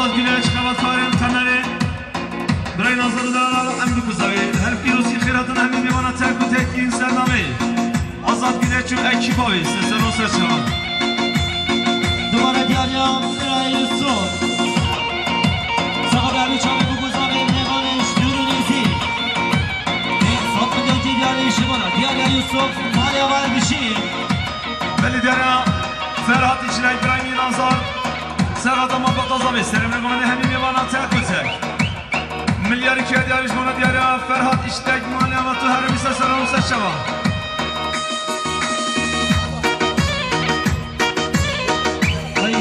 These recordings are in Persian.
آزاد گیلش خبرکاریم تنری برای نظر دارال ام بگذارید هر پیروزی خیراتون همین میماند تک و تک این سرنامه آزاد گیلش چون اکیپاوی سسر و سرچوان دوباره دیاریام سرای یوسف صاحب علی چاوی بگذاریم نگانش نورونیزی صاحب میدونی دیاری شمانا دیاری یوسف مالی آور بشین ولی دیاریا فرهاد ایچیل ابراهیمی نظر سرات ما بقضا بستریم نگومنده همین میماند تک و تک ملیاری که دیاریش مانا دیاریا فرهاد ایچتک مالی اما تو هر بیسه سر و سرچوان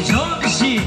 جا بشین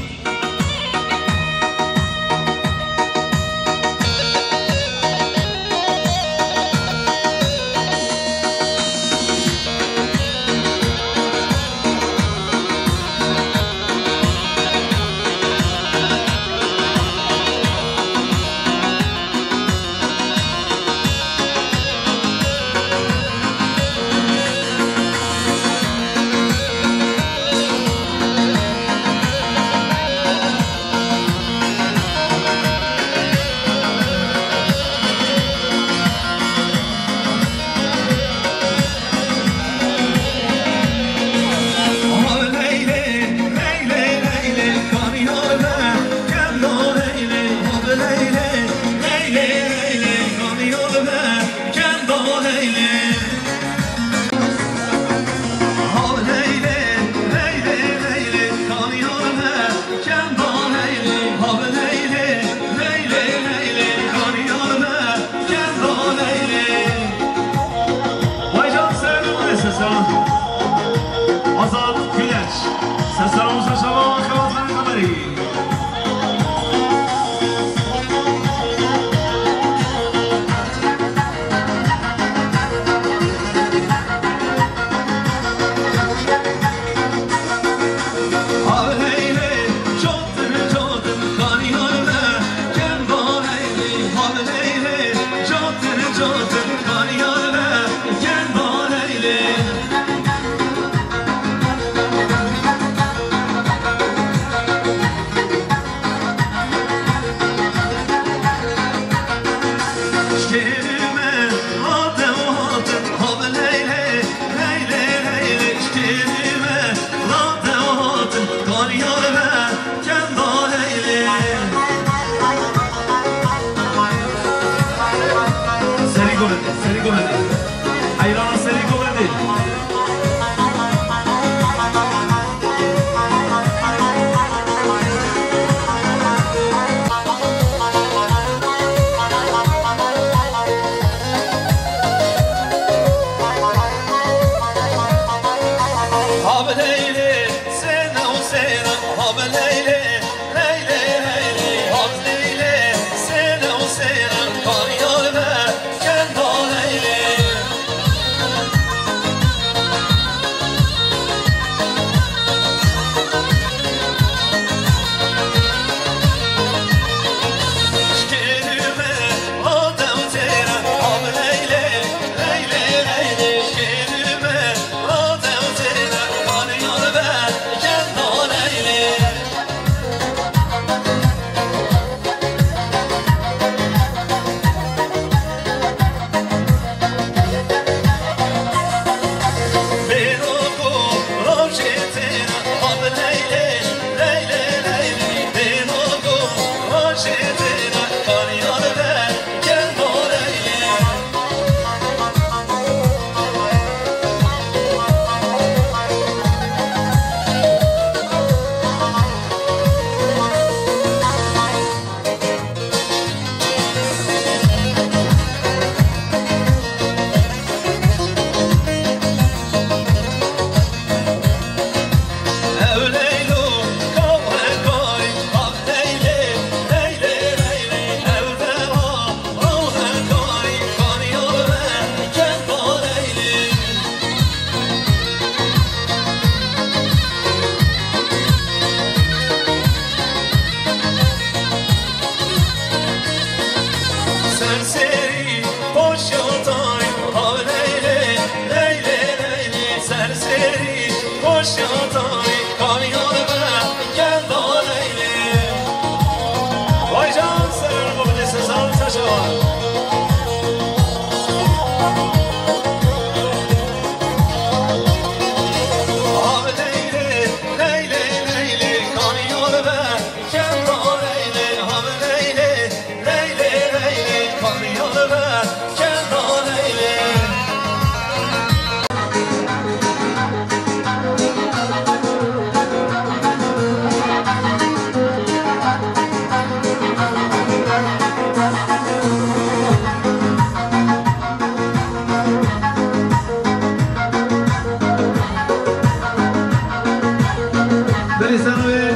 داری سنوی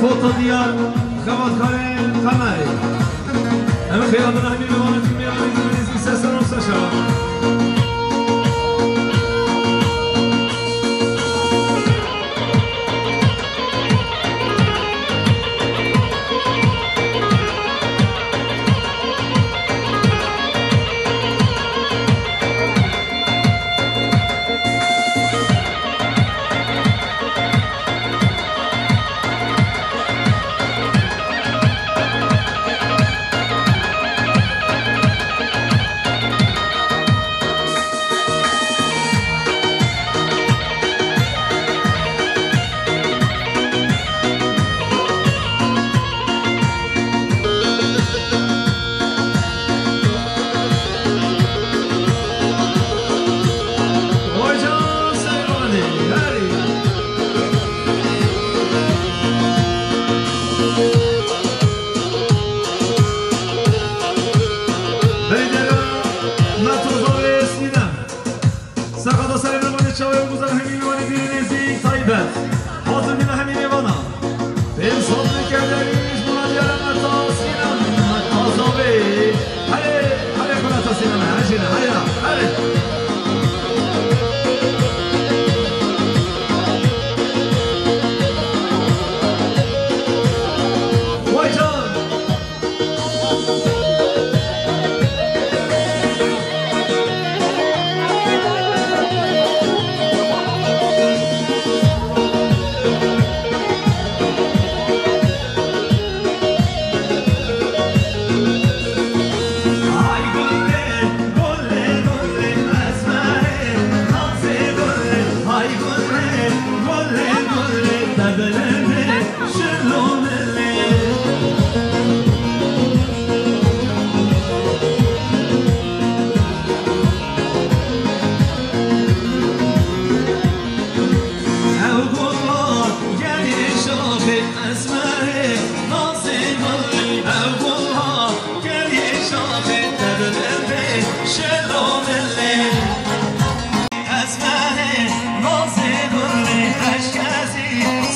فوتو دیار خواد کاری قمری همه خیالنا همین بمانه که میانه کنیزی سسن و سشا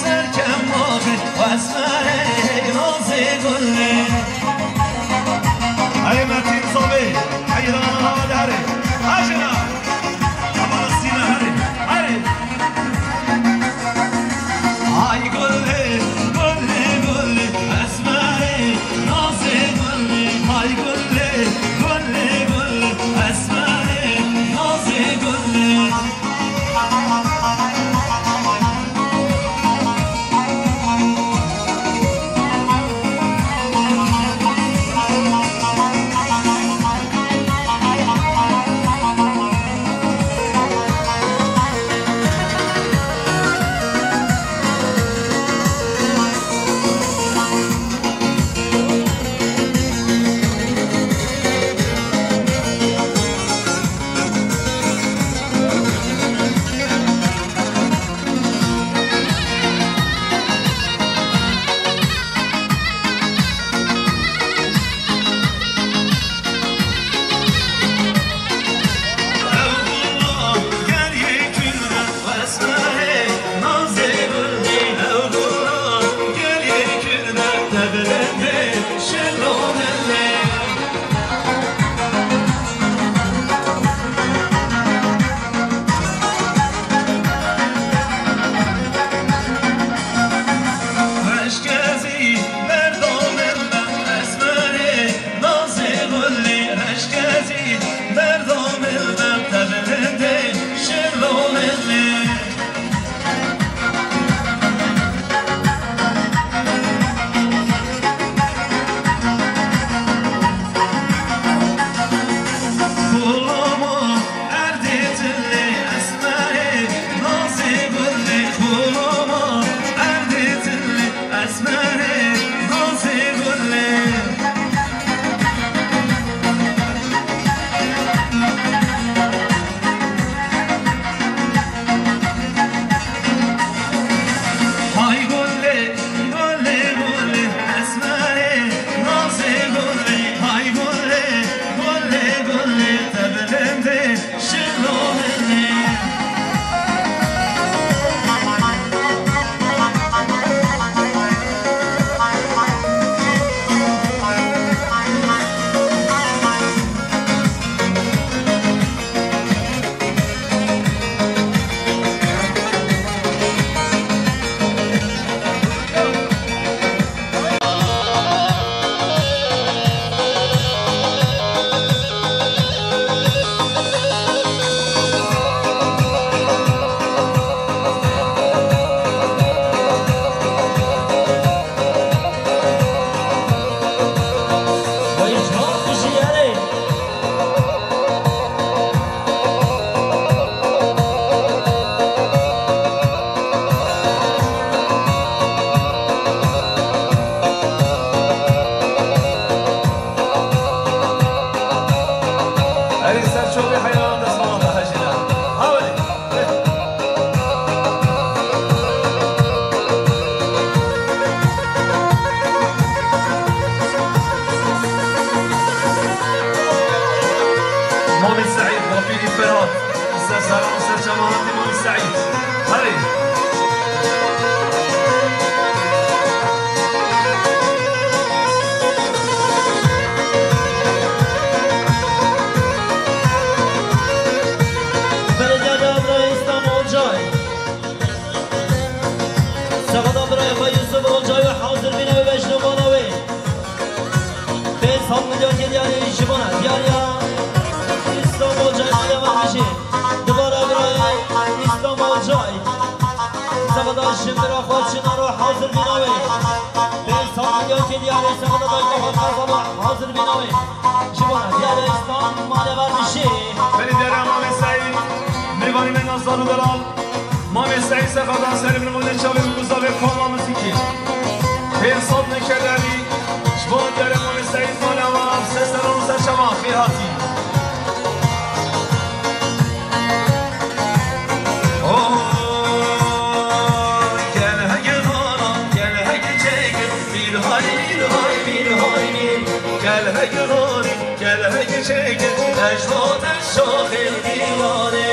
Serkem سقط برای خواهی یوسف آنجای حاضر بینه و بجنو بانوی به صد میلیون دیاری شبانه دیاریا اسلام آنجای مالی من بشه دوباره برای اسلام آنجای سقط شمرا خود شنا رو حاضر بینه به صد میلیون دیاری سقط دای خود خود حاضر بینه شبانه دیاری اسلام مالی من بشه بلی دیاری امام سعید میوانی من نازدارو دلال امام سعید سقطان سری من مونده چاوی بگذاره کاما موسیقی به صد نکردنی شبان دیاری امام سعید مالی امام سه سران و سر شما خیراتی گل چگه اجواد شاخل دیوانه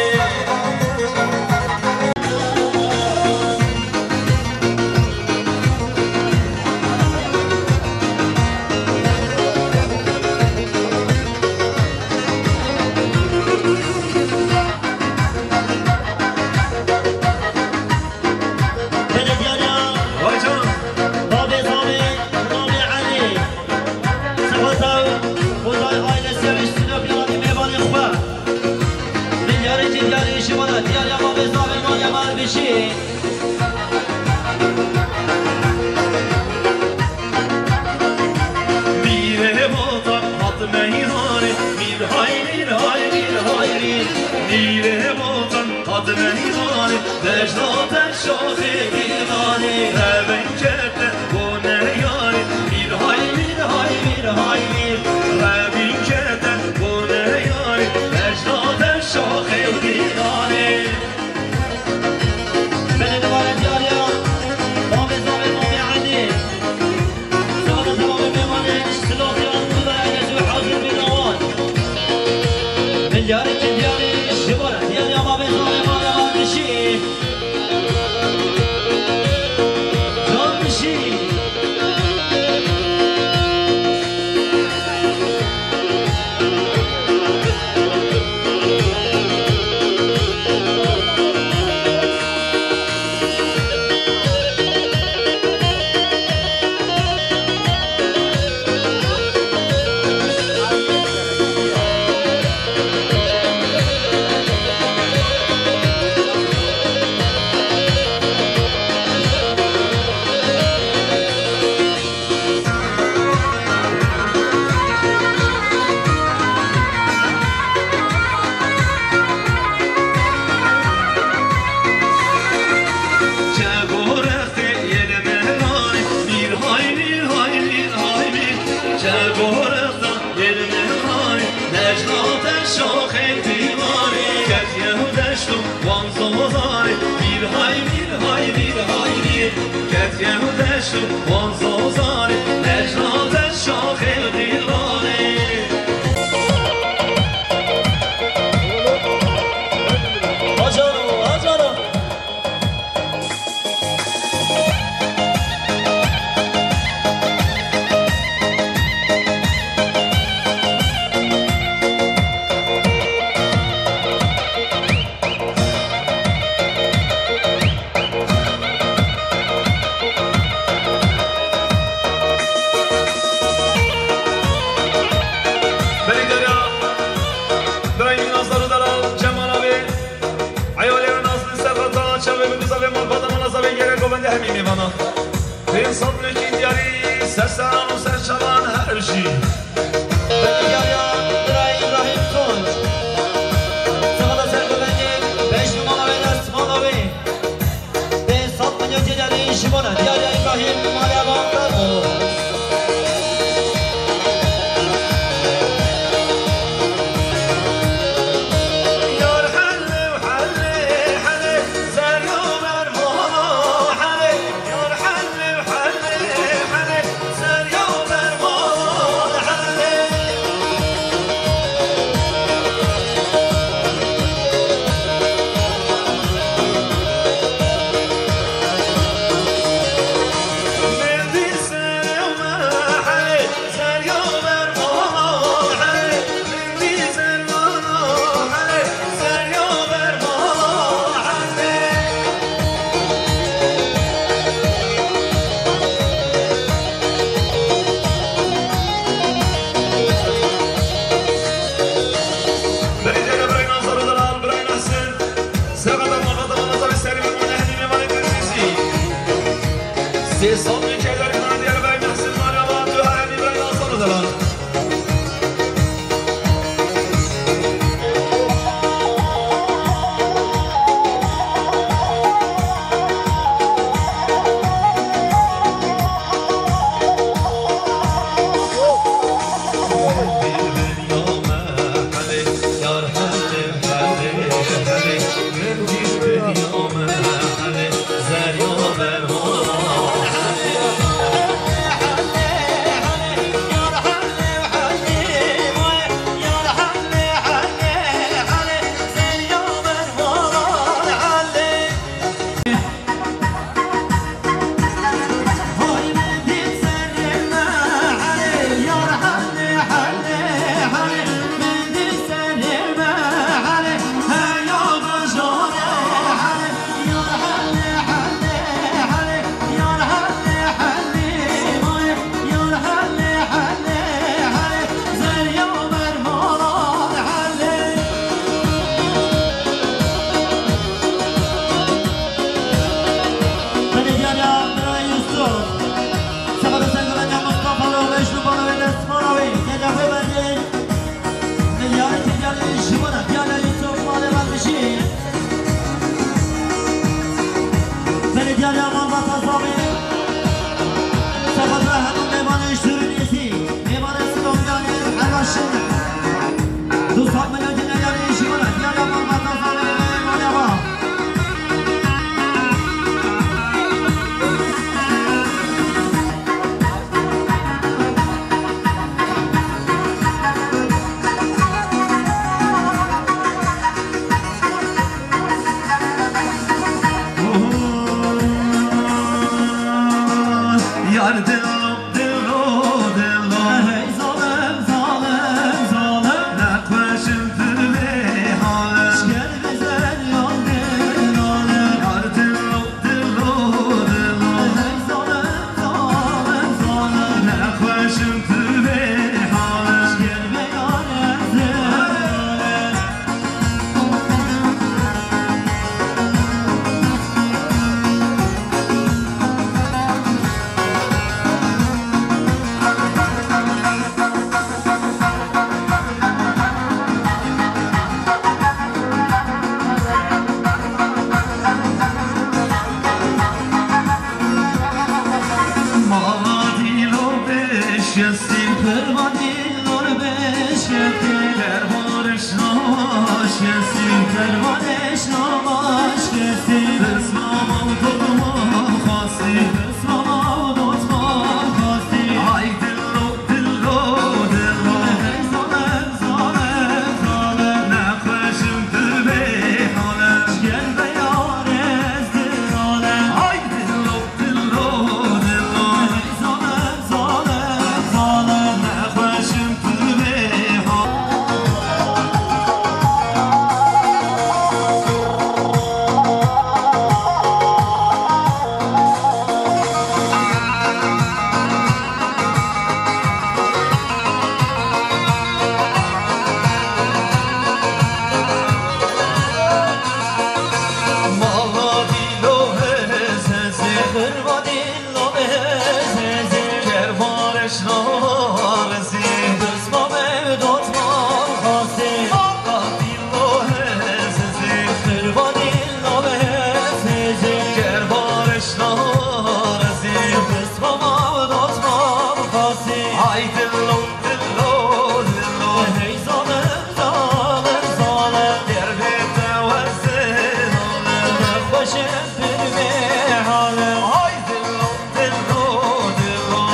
سه سال که داری من دیگه باید محسن مانیاوان تو هرمی باید آسانو دارن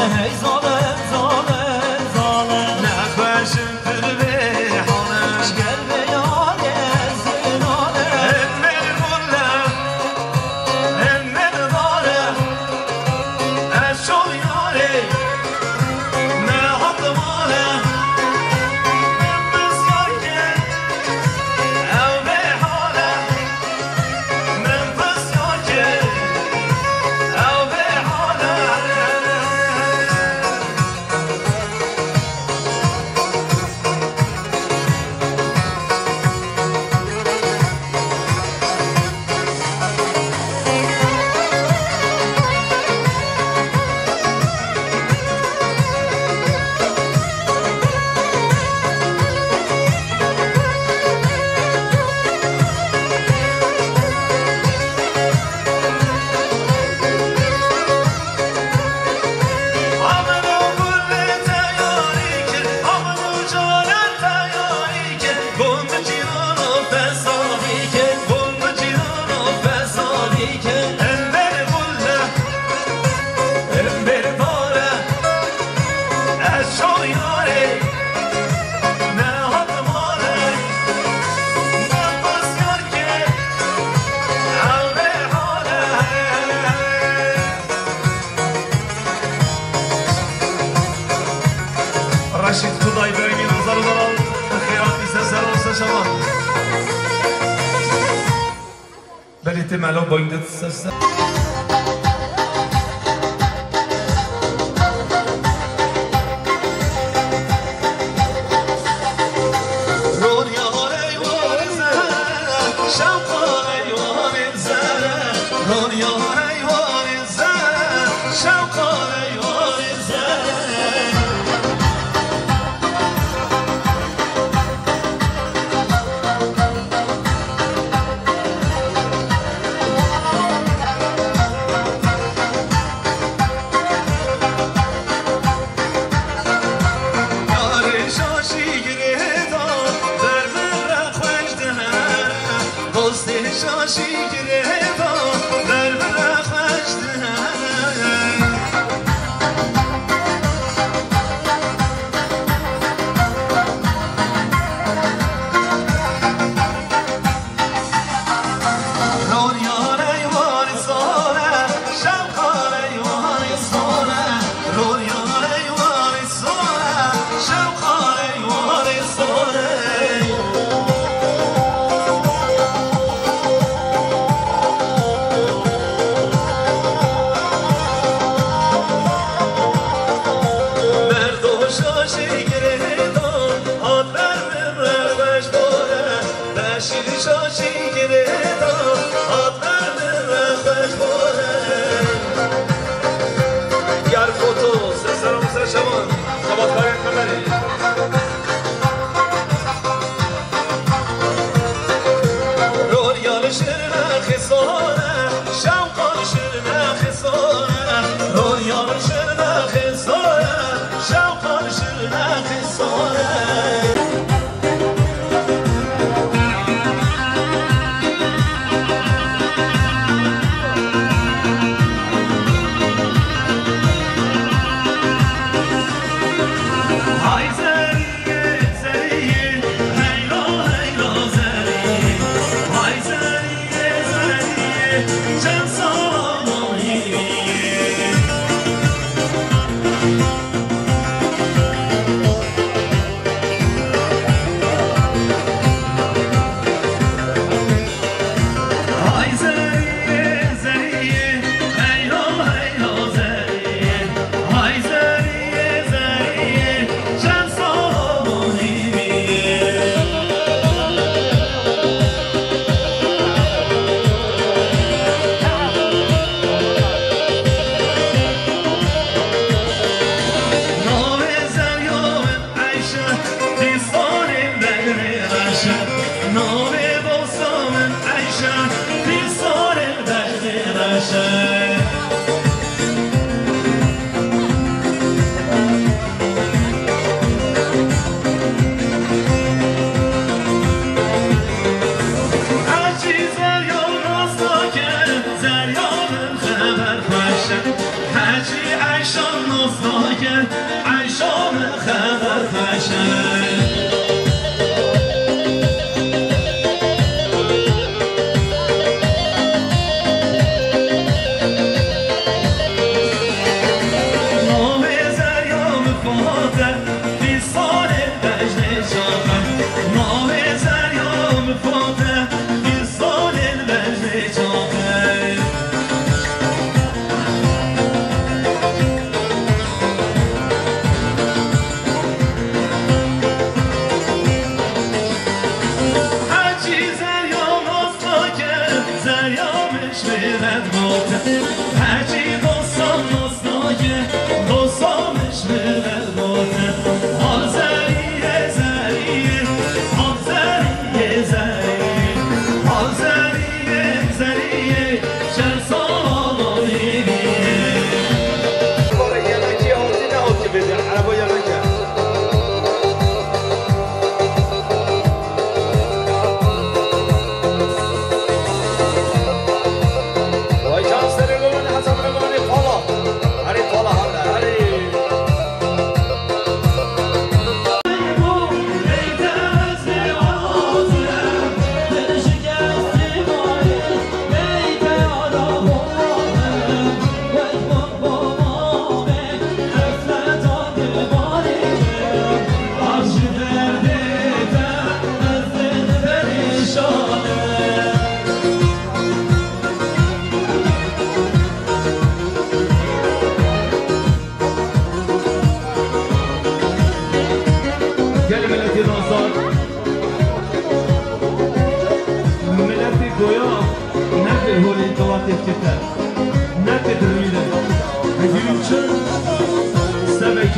Hey, ملو باید سست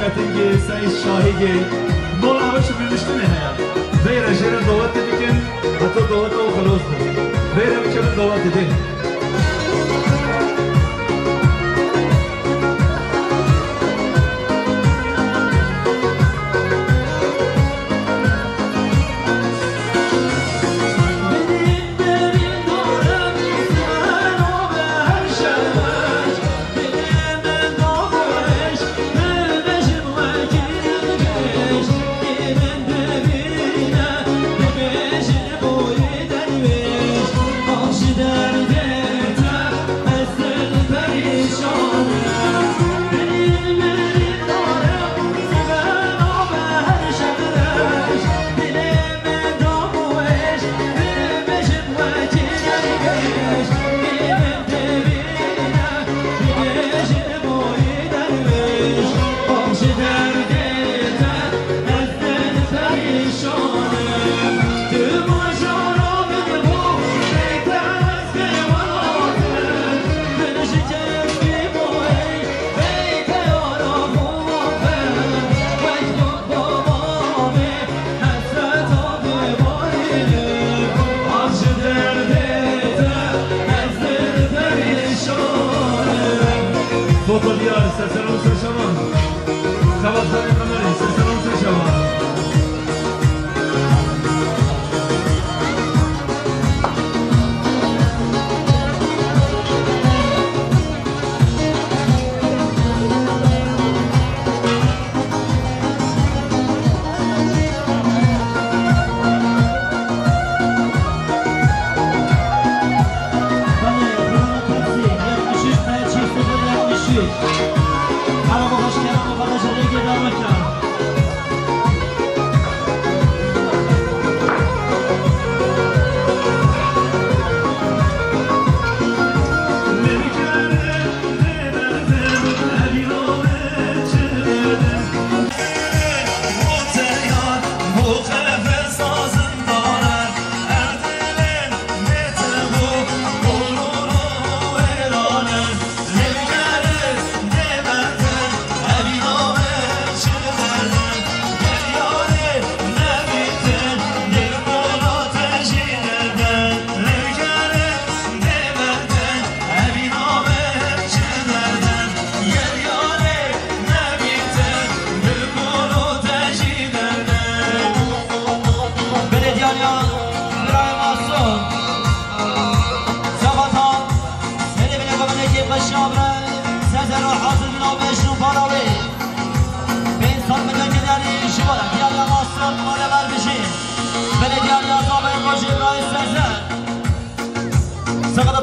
خطنگی سعی شاهیگی مولا هاش بیمشتنه هیا بیره جره دولت دیکن حتی دولت او خلاص بود بیره بچه دولت دی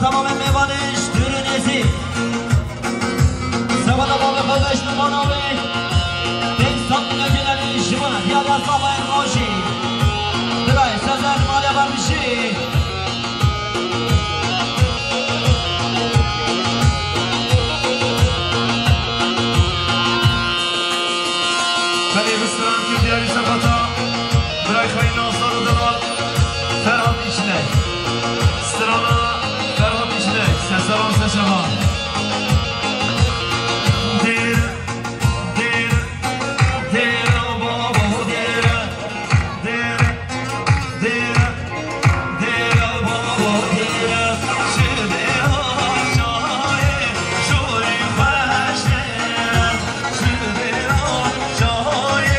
تمام میوانش درونیزی سبا باب خودش نماناوی انسان نگیدنی شمانه دیاری از بابا انگاشی برای سزر مالی برمیشی بلی بستران که دیاری سباتا برای خواهی نازدار و دلال فرهاد ایشنه سترانا سلام سشما دیر دیر دیر بابا دیر دیر دیر دیر بابا دیر شده آشای شوری خشته شده آشای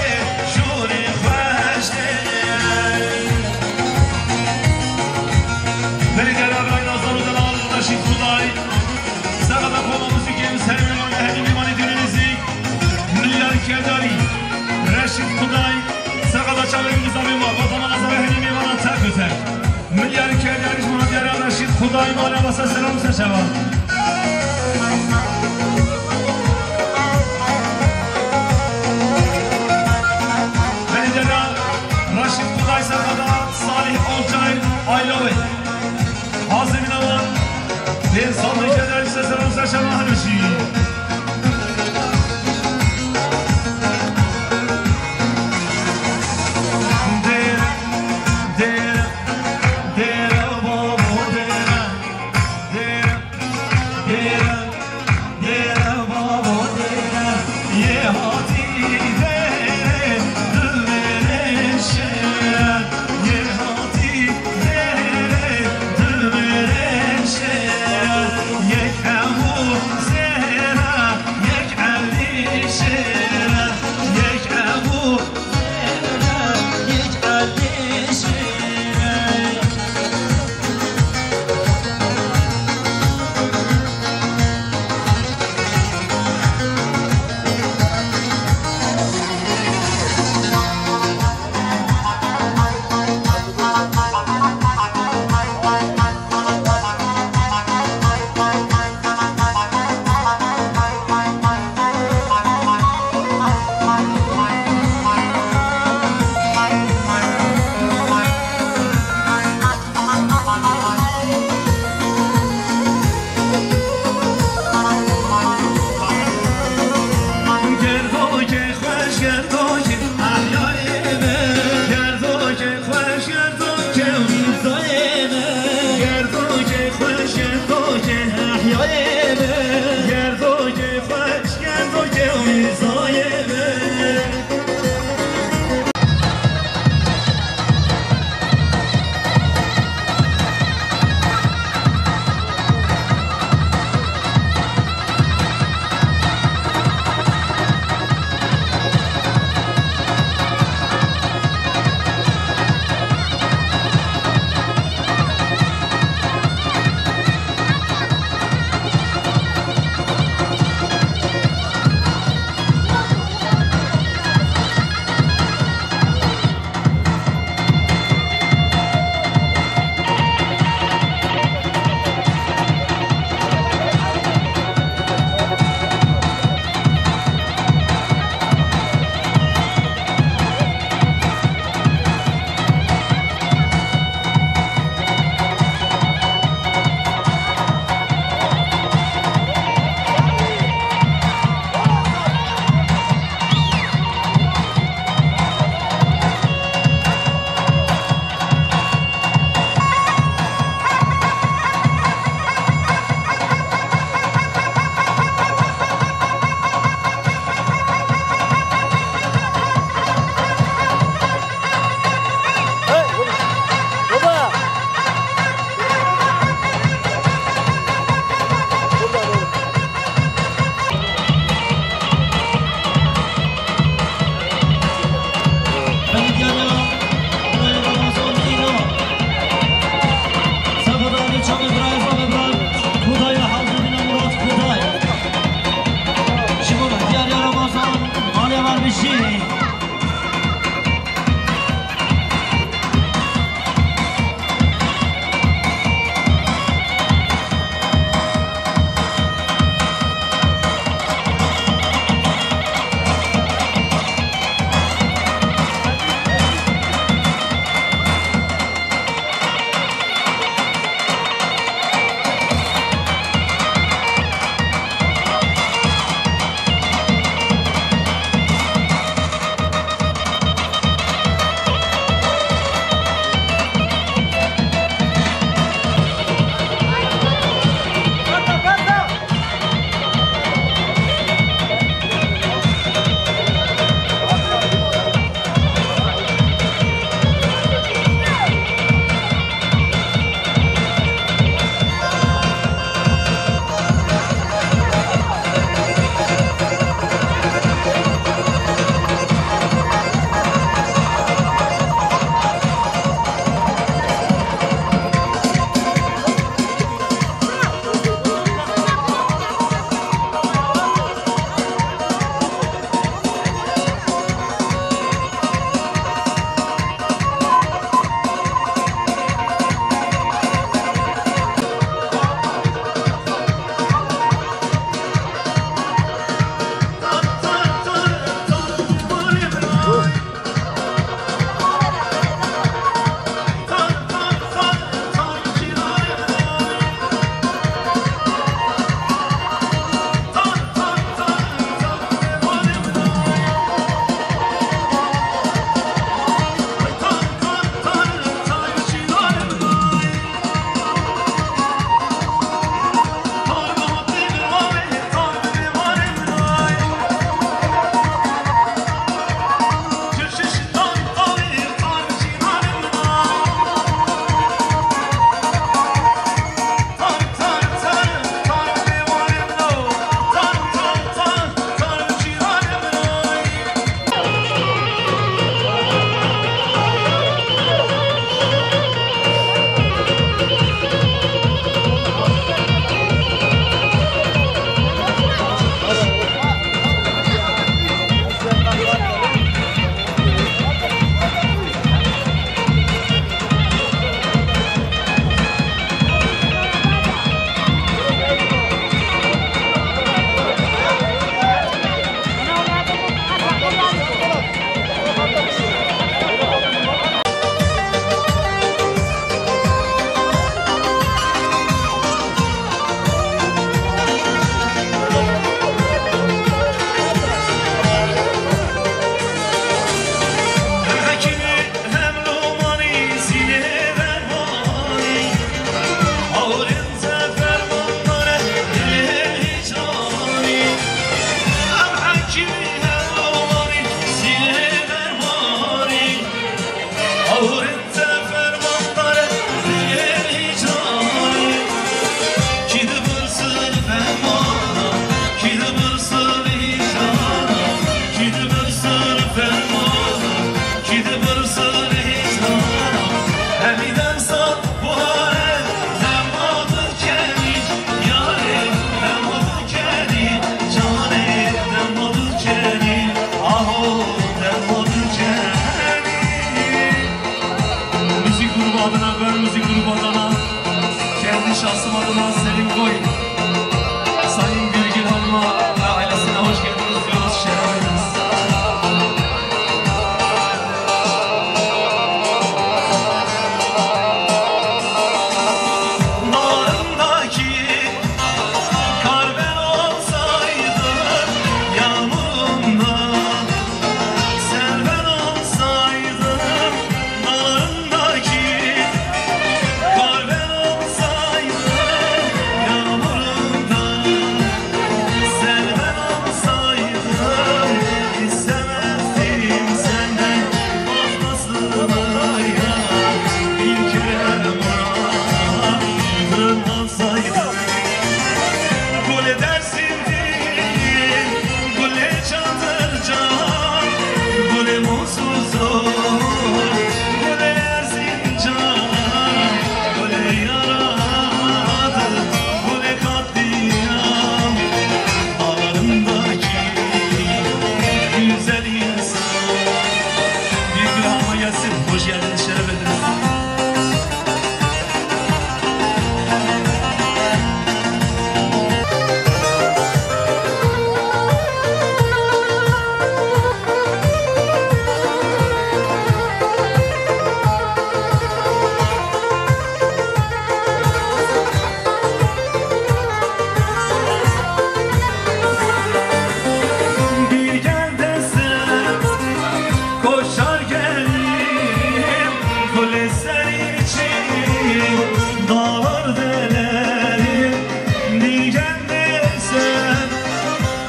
شوری خشته بلی در ابرای نازار و دلال رشید خدای سقط اقوام موسیقی سرمیلان هنی میمانی دینیزی ملیار کرداری رشید خدای سقط اچاوی نظامی ما با زمان از هنی میمانان تک و تک ملیار کرداری جمعه دیاره رشید خدای مالی واسه سلام سشوان بلی در رشید خدای سقط صالح آلجای آیلوی حاضر بینوان به انسان نکردن سلام سشما هنوشی دیر دیر دیر بابا دیر دیر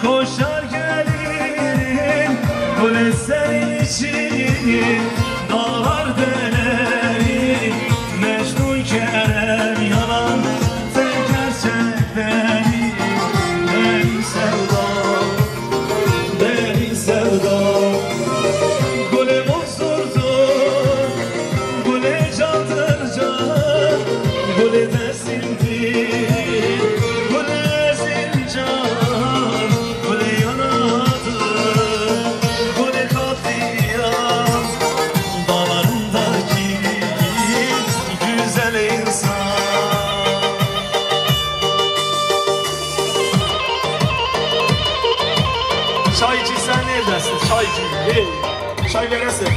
koşar gelirim Gül senin için dağlar deleri Mecnun Kerem yalan tek gerçek beni Deli sevda, deli sevda Gülü bozdurdur, gülü candır can Gülü desindir, gülü ezin can Gülü yanadır, gülü katliam Dağlarındaki güzel insan Çaycı sen neredesin çaycı? Hey, çay veresin.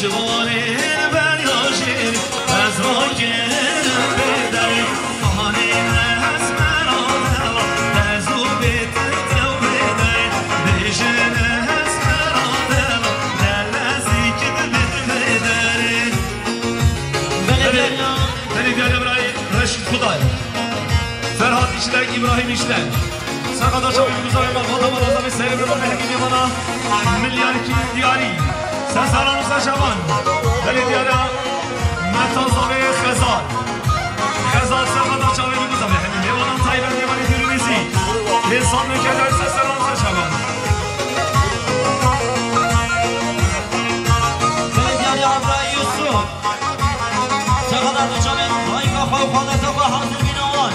دشواره بر یاشیر از را گرم بدهی خانه از مرانه از او بیتر تو بدهی بیشن از مرانه دلزی که بدهی بلی دیاره برای رشید خدای فرهاد işlek İbrahim işlek Sakadaşa uyguzayma Fatama Razami Seyrem'e Mehkin Yamana Milyar ki diyari Sesaran Saşaman Beli diyara Metazami Khezar Khezar Sakadaşa uyguzayma Mehkin Yamana Tayben Yamani Dürümüzi İnsan mülkeler Sesaran Saşaman Beli diyara Abraham Yusuf Sakadaşa uyguzayma hazır bina olan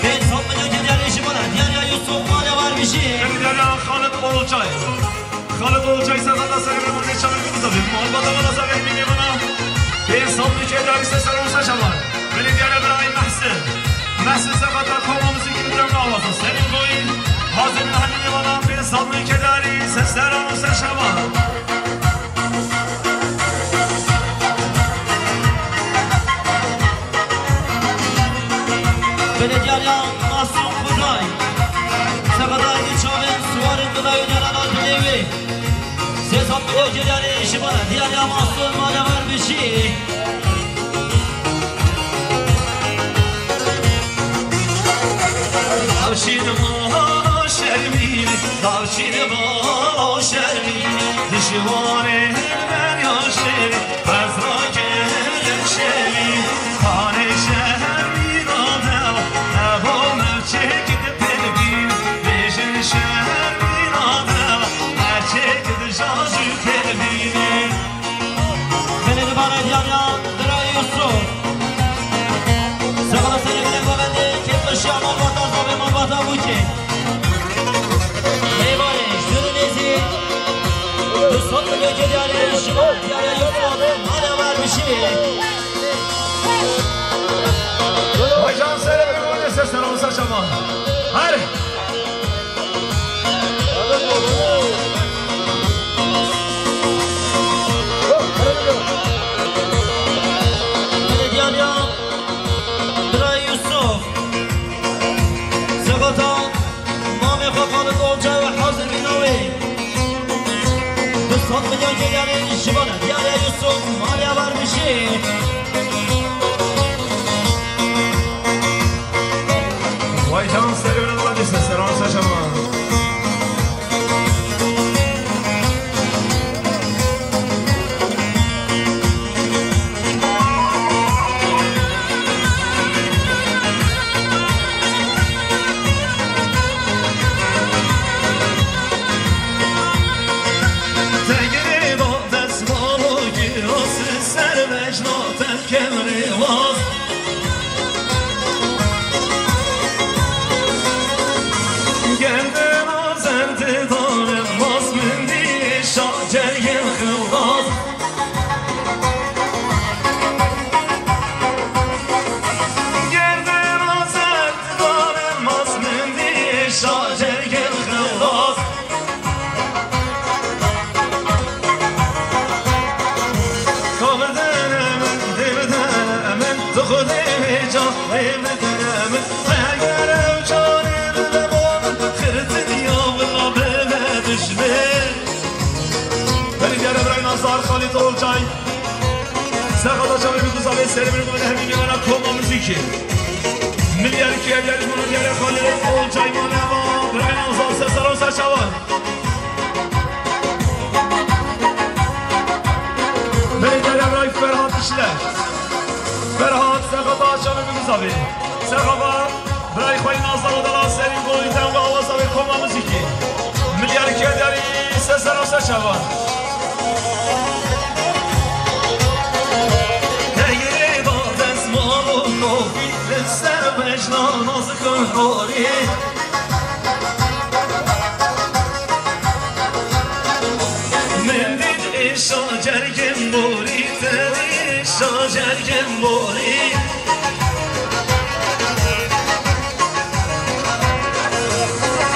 Ben sanmıyor ki diğer işi bana Diğer ya Yusuf mane var bir şey Diğer ya Khalid Olcay Khalid Olcay sakata sebebi bu geçen gün tabii Muhabbata bana sabah bir bana Ben sanmıyor ki diğer işe selam saçalar Beni diğer İbrahim Mahsin Mahsin sakata kovmamızı gidiyorum davası Senin koyun hazır nahni bana Ben sanmıyor ki diğer işe selam saçalar Belediye'ye Masum Kuday Sakadaydı çavin suvarın gıdayı yaran altın evi Sezon milyon geleni işi bana Diğer ya Masum hala var bir şey Davşinim o şermini Davşinim o şermini Dişivane ben yaşeri Bezra gelin şeri Kane şermin adel Evo mevçek pelbin Bejin şermin adel Erçek dışarı pelbin Belediye bana diğer ya Dıra Yusuf Sakala seni bile kovendi Ketbaşı amal vatanza ve mabata bu ki Eyvane şürünezi Son milyon geleni işi bana Diğer ya Yusuf'un hala var bir şey Hocam selam bir ses selam saçama. Hadi. Belediye'ye Dıra Yusuf Sakata Mami Khalid Olcay ve hazır binavi Son milyon geleni işi bana Diğer ya Yusuf hala var bir şey Vay can seviyorum hadi ses selam saçama. Tegiri do desmolu girosu serveş noten kemri vaz Geldim azerdi darım Mazmin diye şacergin kılmaz Geldim azerdi darım Mazmin diye şacergin kılmaz Kavdenemin, divdenemin Tuğdevi canlıyım denemin Meğerev canım Belediye'ye Ibrahim Nazar, Khalid Olcay Sakadaşa ve Gülüzade Serim'in bu nehmin yavana koma müziki Milyar ki evleri bunu diğer Khalid Olcay Maneva İbrahim Nazar Sesaron Saçava Belediye'ye Ibrahim Ferhat işler Ferhat Sakadaşa ve Gülüzade Sakaba İbrahim Khalid Nazar Odala Serim Golü'den ve Avaz'a ve koma müziki Milyar ki evleri Sesaron Saçava Serveşna nazı kırhori Mendil işa cergen bori Tedi işa cergen bori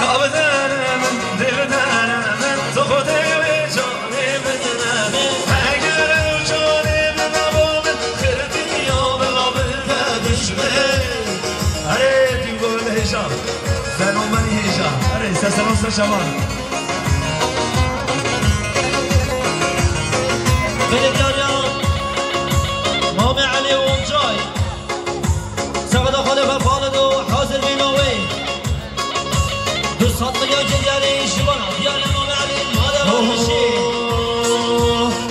Kavdenemin, divdenemin Tuğdevi canimin شبان بلدیاریا مام علی اونجای سقط خالق فالد و حاضر بیناوی 200 میلیون دیاری شبانا دیاری مام علی مادر باشی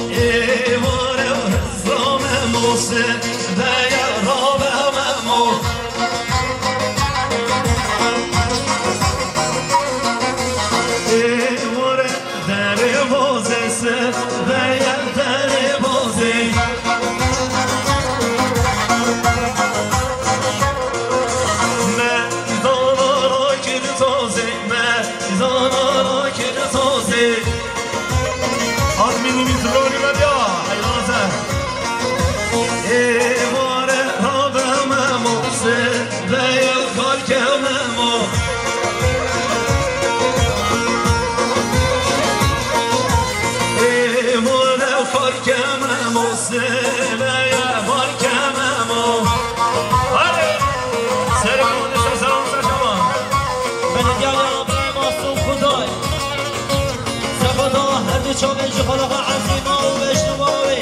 ایواره زام موسه دیا رابه ممو ایواره در بازه سه دیا در بازه چاوی خلاق عظیما و اجتماعی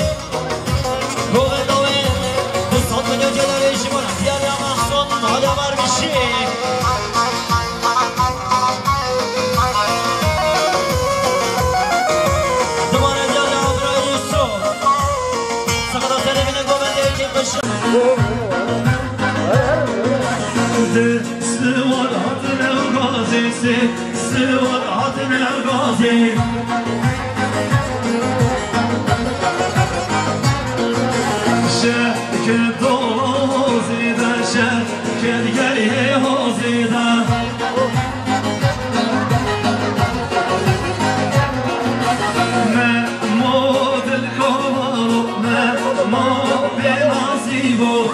روغ نوی 200 میلیون دیاری شبانا دیاری مخصوص مادر باشی دوباره دیاری آبرای یوسف سقط تلویزیون گوبنده ایکی بشه سوار عدن الغازي سوار عدن الغازي شكل دوزي دا شكل قليه هوزي دا مود الكوارو مود بنصيبو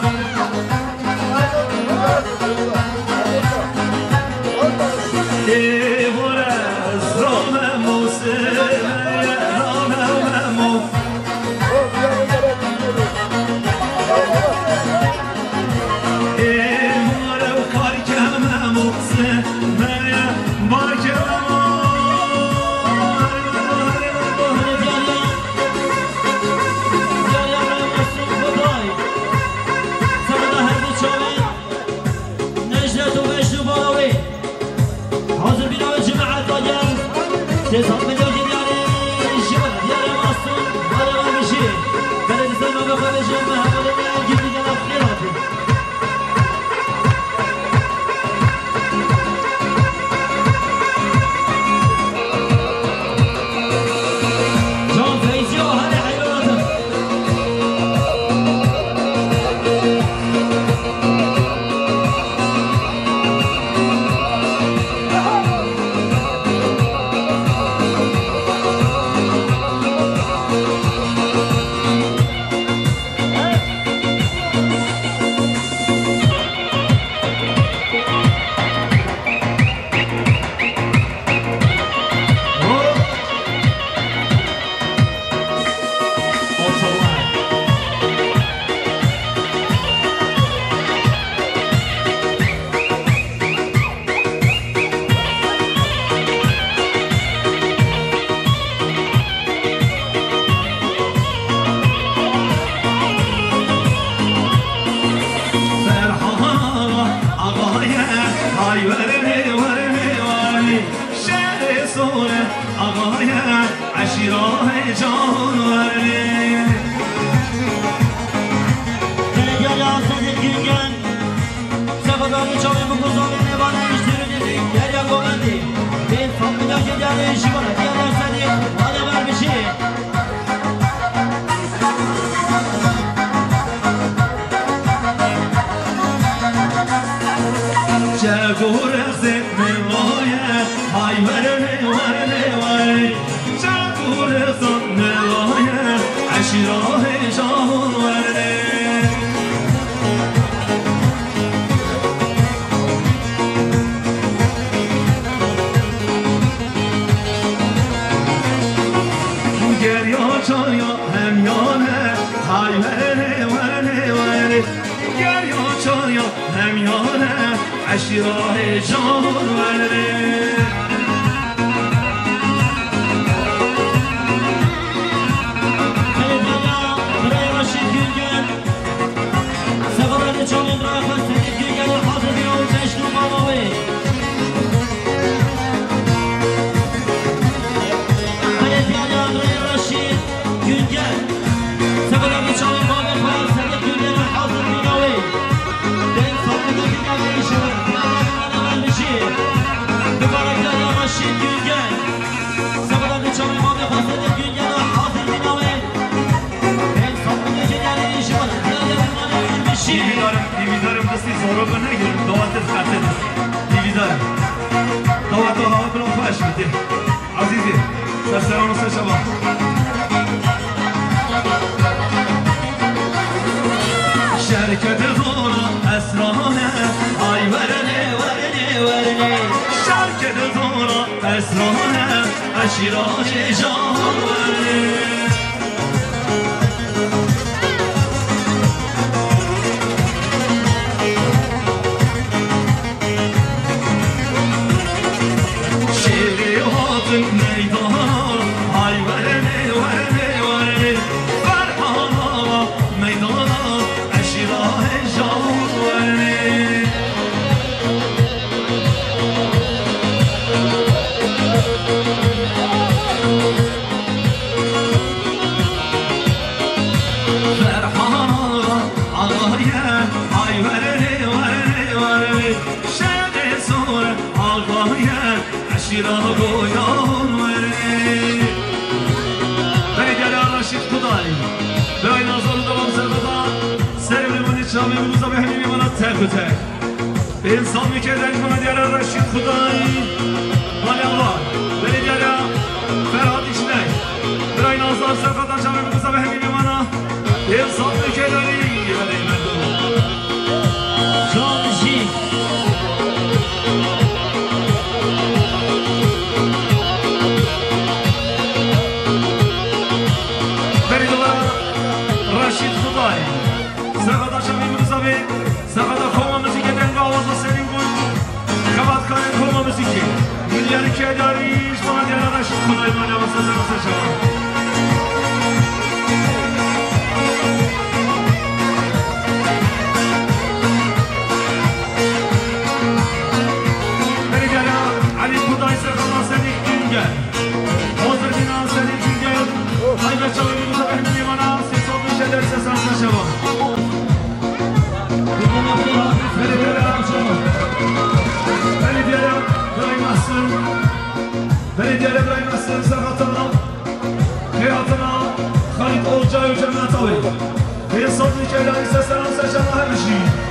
عشیراه جان ورده دیویدارم دستی زارو بنگیرم دواتت خطه دست دیویدارم دواتو هوا بلان خوش بده عزیزی سرسران و سرشبا شرکت زورا اسرانه آی ورنه ورنه ورنه شرکت زورا اسرانه اشیران جان ورنه انسان میکردن کنه دیاره رشید خدایی ولی الله بلی دیاره فرهاد ایشنه برای نازدار سرقاتان شمه بگوزا به همین میمانا انسان میکردنی ولی مردم جانشی بلی دوباره رشید خدایی سرقاتان شمه بگوزا به سرقاتان خوما موسیقی دنگ آواز و سرین گل خبات کنن خوما موسیقی میلیاری که داریش با دیاره رشید خدایی مانه و سرسر و سرشوان Belediye İbrahim Aslan Serhat'ına hayatına Halit Olcay Hocam'ın atalı ve sonlu hikayeler ise selam seçenler her şey.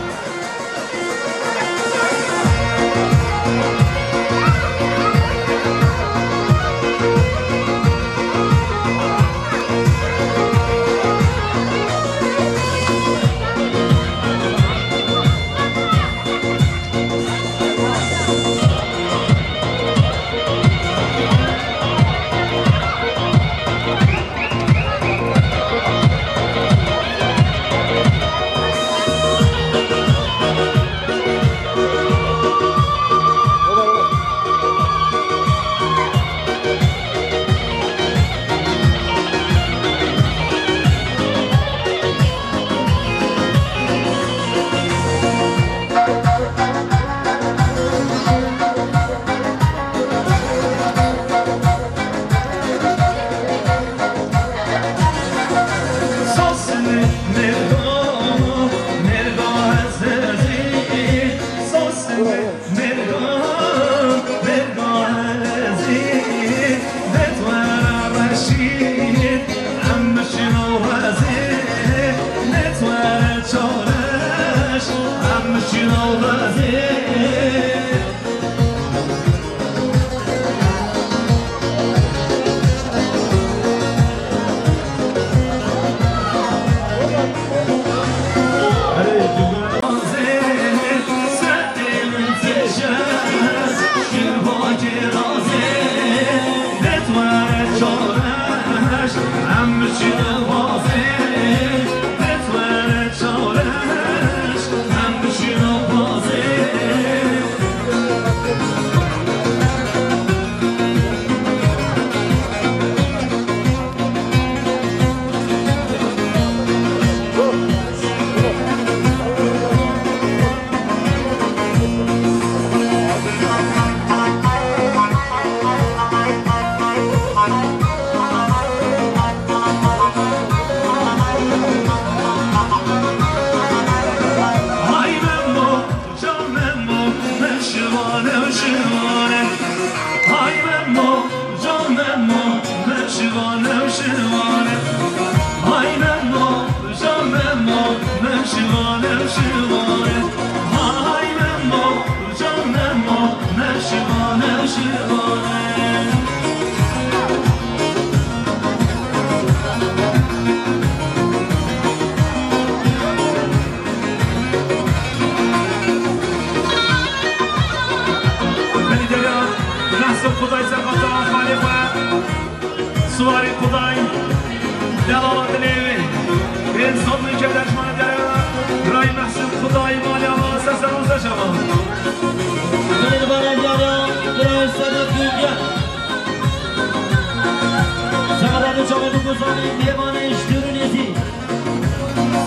میوانش درونیتی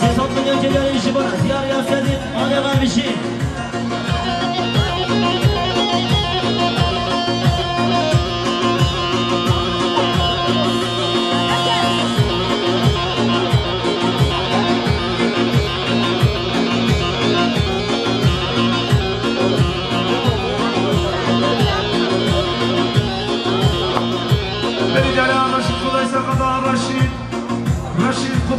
300 میلیون جدیاری شبانه دیار یافتید آنیا غربشی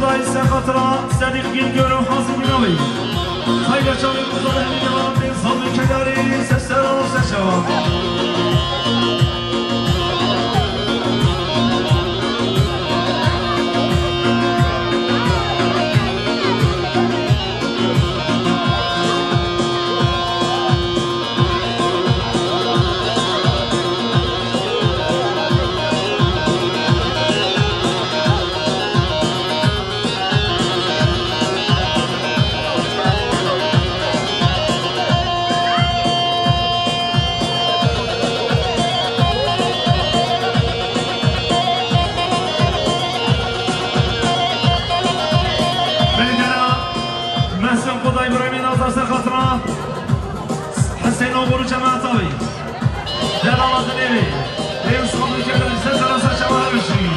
خدای سخاطرا صدیق گل و حاضر بیناوی خیلی چاوی بزرگ همیدوان به صابی که داری سستر و سشوان حسين أبو جماعة طوي لا لا ما تنيني يوصل كذا سنة راسا شباب الشيء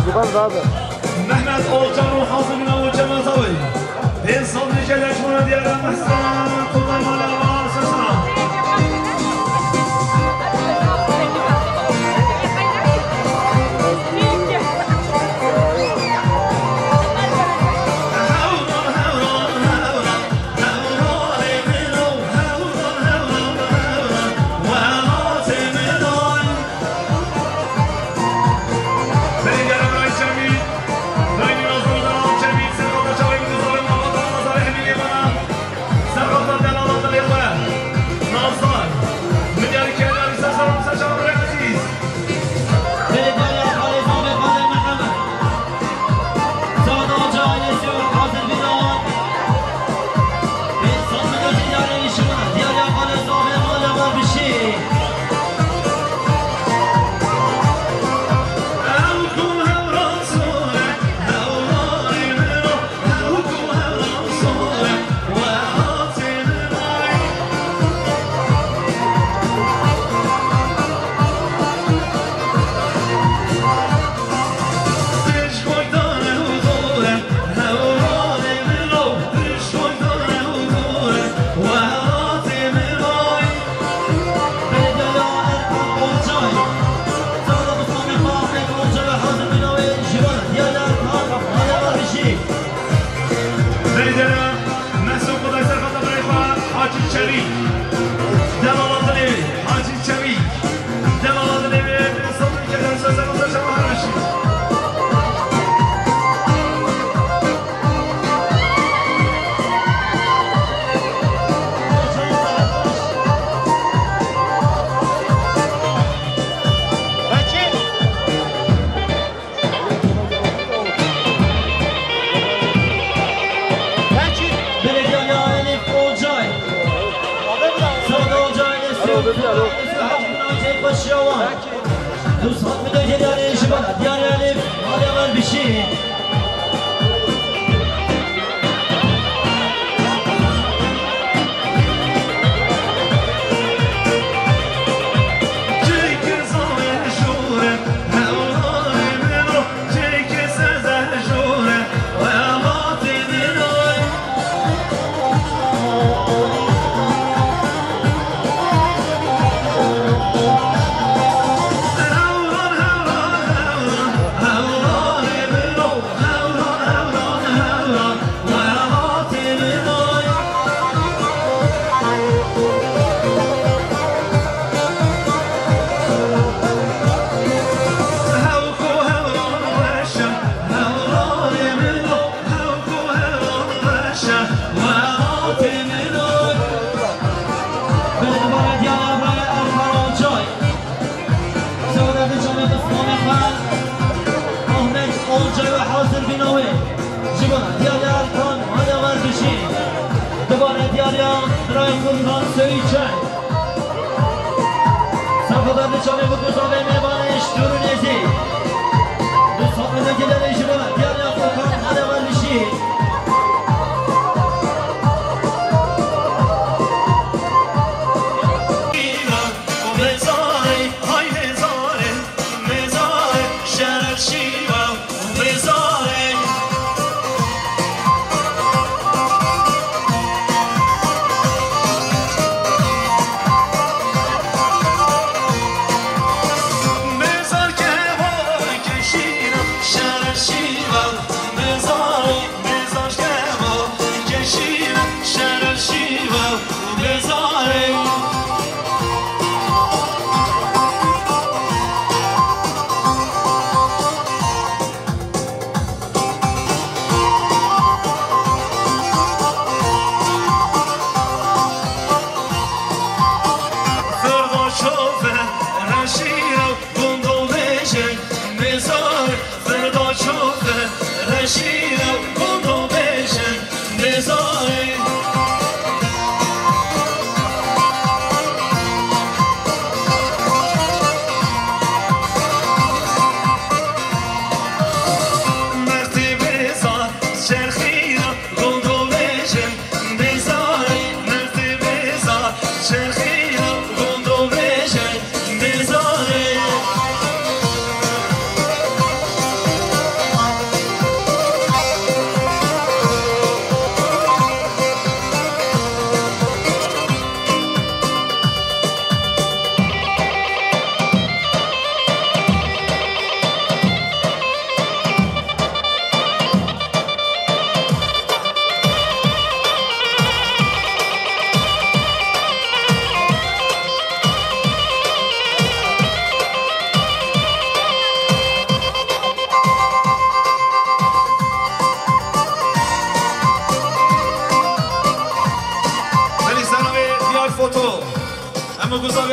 محمد اولجان و حاضرین و جمازاوی این صدری که لجمون دیارم محسن خدای مالا و آساسنا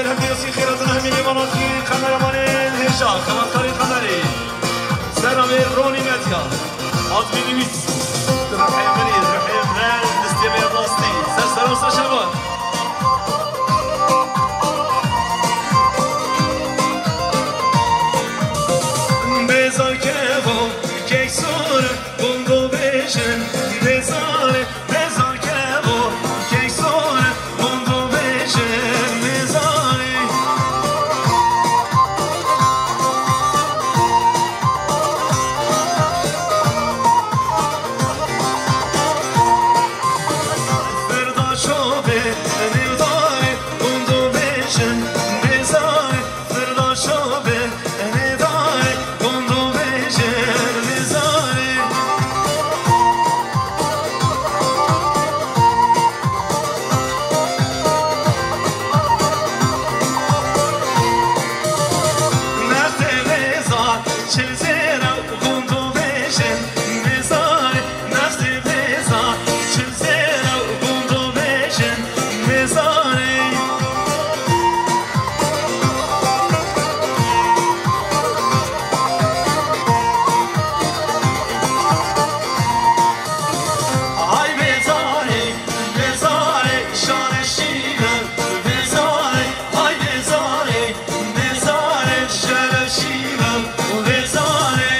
بالهم بيوصي خيرتنا همين يماناتي خمرماني الهشا خمرخاري خمري سلامي روني ماتيا عطمي نميت رحيم مني رحيم نال نستيبي الراستي سلسل وصل شباب بزار كيفو كيكسور بوندو بيشن بزار بزار كيفو كيكسور بوندو بيشن بزاري فردا شوبي نيوداري بوندو بيشن بزاري فردا شوبي نيوداري بوندو بيشن بزاري نرتي بزار چلزيرا بوندو بيشن بزاري نرتي بزار چلزيرا بوندو بيشن بزاري Ay bezare, bezare, şare şiven, bezare, ay bezare, bezare, şare şiven, bezare.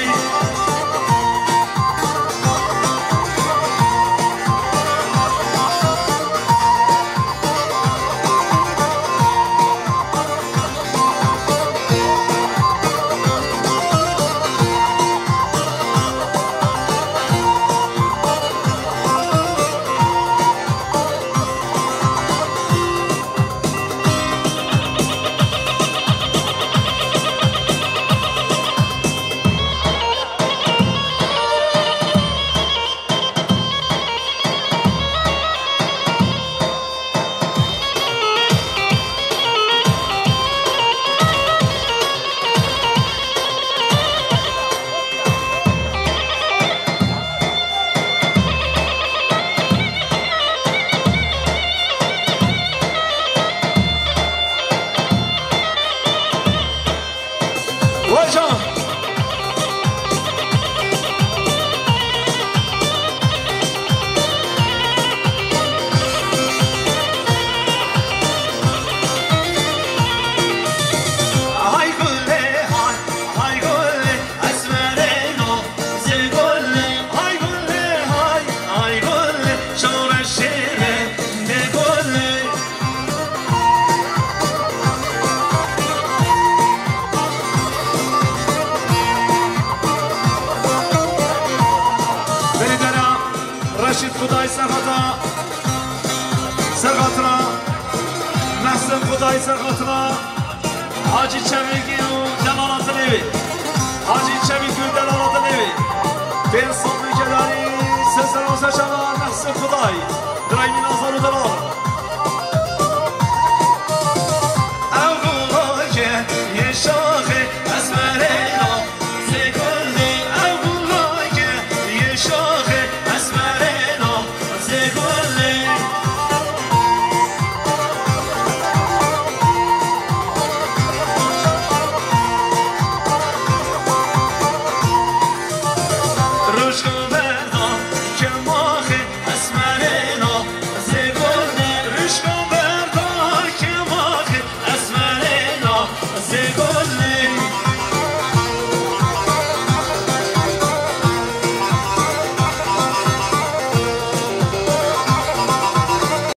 Hocam. Hay gülle, hay gülle, esmereno, zilgulle, hay gülle, hay gülle, şore şire, de gülle. Beledere Reşit Kuday Serhat'a Serhat'ına Neslim Kuday Serhat'ına Hacı Çevik'i Cemalat'ın evi Hacı Çevik